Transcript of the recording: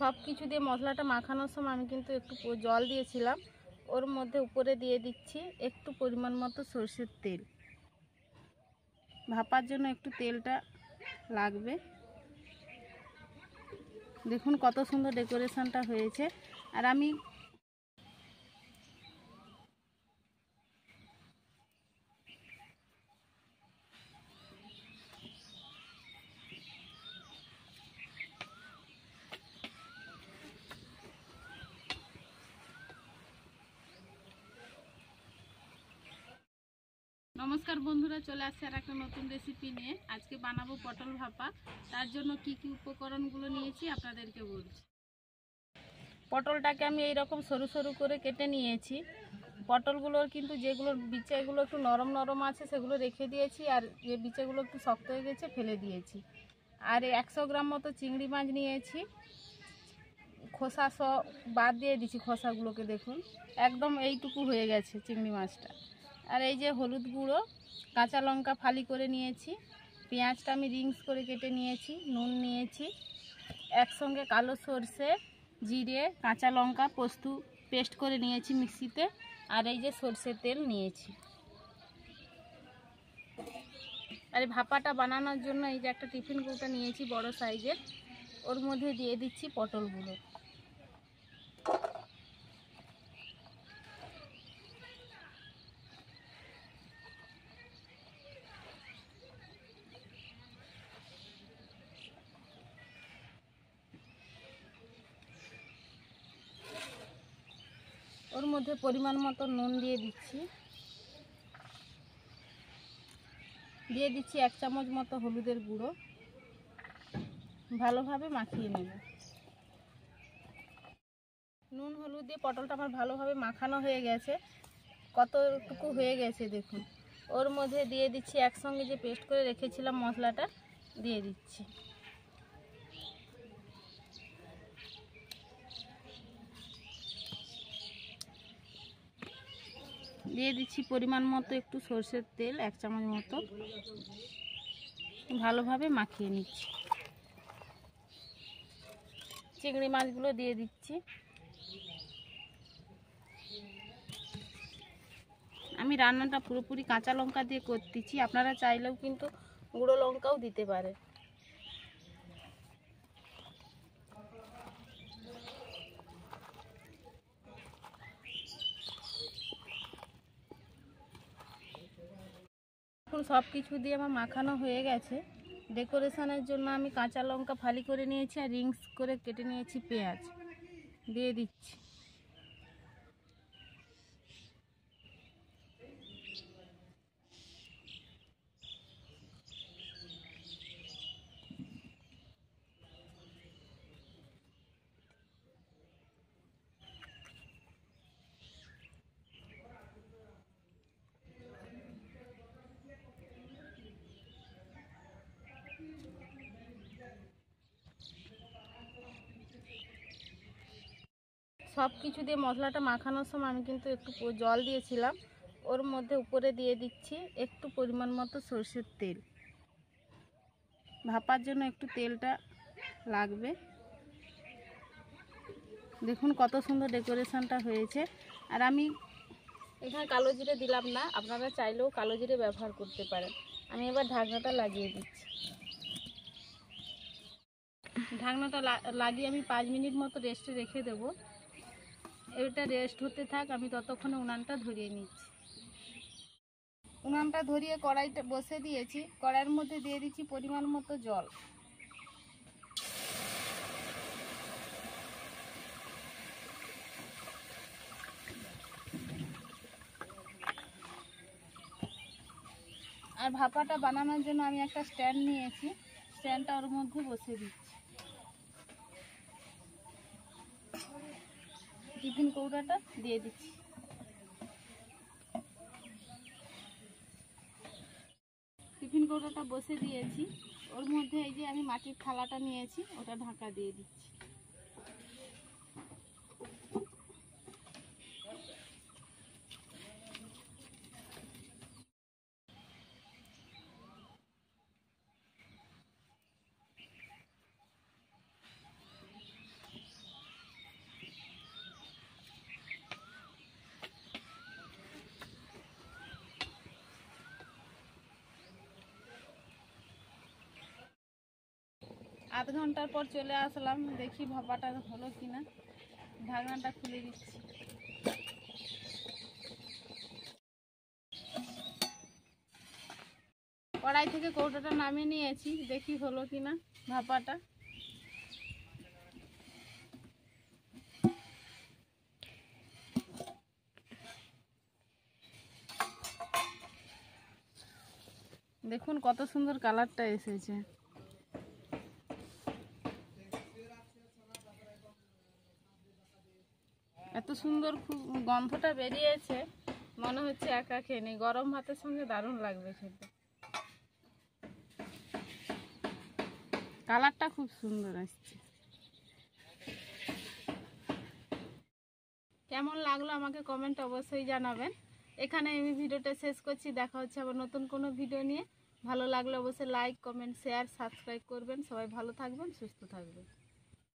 সব কিছু দিয়ে মশলাটা মাখানোর সময় আমি কিন্তু একটু জল দিয়েছিলাম। ওর মধ্যে উপরে দিয়ে দিচ্ছি একটু পরিমাণ মতো সরষের তেল। ভাপার জন্য একটু তেলটা লাগবে। দেখুন কত সুন্দর ডেকোরেশনটা হয়েছে। আর আমি নমস্কার বন্ধুরা, চলে আসছে আর একটা নতুন রেসিপি নিয়ে। আজকে বানাবো পটল ভাপা। তার জন্য কি কি উপকরণগুলো নিয়েছি আপনাদেরকে বলছি। পটলটাকে আমি এইরকম সরু সরু করে কেটে নিয়েছি। পটলগুলোর কিন্তু যেগুলোর বিচেগুলো একটু নরম নরম আছে সেগুলো রেখে দিয়েছি, আর যে বিচেগুলো একটু শক্ত হয়ে গেছে ফেলে দিয়েছি। আর 100 গ্রাম মতো চিংড়ি মাছ নিয়েছি, খোসা সব বাদ দিয়ে দিচ্ছি খোসাগুলোকে। দেখুন একদম এইটুকু হয়ে গেছে চিংড়ি মাছটা। আর এই যে হলুদ গুঁড়ো, কাঁচা লঙ্কা ফালি করে নিয়েছি, পেঁয়াজটা আমি রিংস করে কেটে নিয়েছি, নুন নিয়েছি, একসঙ্গে কালো সরষে, জিরে, কাঁচা লঙ্কা পোস্ত পেস্ট করে নিয়েছি মিক্সিতে, আর এই যে সরষের তেল নিয়েছি। আর এই ভাপাটা বানানোর জন্য এই যে একটা টিফিন কৌটা নিয়েছি বড় সাইজের, ওর মধ্যে দিয়ে দিচ্ছি পটলগুলো। ওর মধ্যে পরিমাণ মতো নুন দিয়ে দিচ্ছি, দিয়ে দিচ্ছি 1 চামচ মতো হলুদের গুঁড়ো। ভালোভাবে মাখিয়ে নেব। নুন হলুদ দিয়ে পটলটা আমার ভালোভাবে মাখানো হয়ে গেছে। কতটুকু হয়ে গেছে দেখুন। ওর মধ্যে দিয়ে দিচ্ছি একসঙ্গে যে পেস্ট করে রেখেছিলাম মশলাটা, দিয়ে দিচ্ছি। দিয়ে দিচ্ছি পরিমাণ মতো একটু সরষের তেল, 1 চামচ মতো। ভালোভাবে মাখিয়ে নিচ্ছি। চিংড়ি মাছগুলো দিয়ে দিচ্ছি। আমি রান্নাটা পুরোপুরি কাঁচা লঙ্কা দিয়ে করতেছি, আপনারা চাইলেও কিন্তু গুঁড়ো লঙ্কাও দিতে পারে। এখন সব কিছু দিয়ে আমার মাখানো হয়ে গেছে। ডেকোরেশনের জন্য আমি কাঁচা লঙ্কা ফালি করে নিয়েছি, আর রিংস করে কেটে নিয়েছি পেঁয়াজ, দিয়ে দিচ্ছি। সব কিছু দিয়ে মশলাটা মাখানোর সময় আমি কিন্তু একটু জল দিয়েছিলাম। ওর মধ্যে উপরে দিয়ে দিচ্ছি একটু পরিমাণ মতো সরষের তেল। ভাপার জন্য একটু তেলটা লাগবে। দেখুন কত সুন্দর ডেকোরেশনটা হয়েছে। আর আমি এখানে কালো জিরে দিলাম না, আপনারা চাইলেও কালো জিরে ব্যবহার করতে পারেন। আমি এবার ঢাকনাটা লাগিয়ে দিচ্ছি। ঢাকনাটা লাগিয়ে আমি 5 মিনিট মতো রেস্টে রেখে দেবো। এটা রেস্ট হতে থাক, আমি ততক্ষণে উনানটা ধরিয়ে নিচ্ছি। উনানটা ধরিয়ে কড়াইটা বসে দিয়েছি। কড়াইয়ের মধ্যে দিয়ে দিচ্ছি পরিমাণ মতো জল। আর ভাপাটা বানানোর জন্য আমি একটা স্ট্যান্ড নিয়েছি, স্ট্যান্ডটা ওর মধ্যে বসে দিচ্ছি। টিফিন কৌটাটা দিয়ে দিচ্ছি। টিফিন কৌটাটা বসে দিয়েছি। ওর মধ্যে এই যে আমি মাটির থালাটা নিয়েছি, ওটা ঢাকা দিয়ে দিচ্ছি। আধ ঘন্টার পর চলে আসলাম, দেখি ভাপাটা হলো কিনা। ঢাকনাটা খুলে দিচ্ছি। কড়াই থেকে কৌটোটা নামিয়ে নিয়েছি, দেখি হলো কিনা ভাপাটা। দেখুন কত সুন্দর কালারটা এসেছে। এত সুন্দর খুব গন্ধটা বেরিয়েছে, মনে হচ্ছে একা খেয়ে নিই, গরম ভাতের সঙ্গে দারুণ লাগবে খেতে। কালারটা খুব সুন্দর আসছে। কেমন লাগলো আমাকে কমেন্ট অবশ্যই জানাবেন। এখানে আমি ভিডিওটা শেষ করছি, দেখা হচ্ছে আবার নতুন কোনো ভিডিও নিয়ে। ভালো লাগলে অবশ্যই লাইক, কমেন্ট, শেয়ার, সাবস্ক্রাইব করবেন। সবাই ভালো থাকবেন, সুস্থ থাকবেন।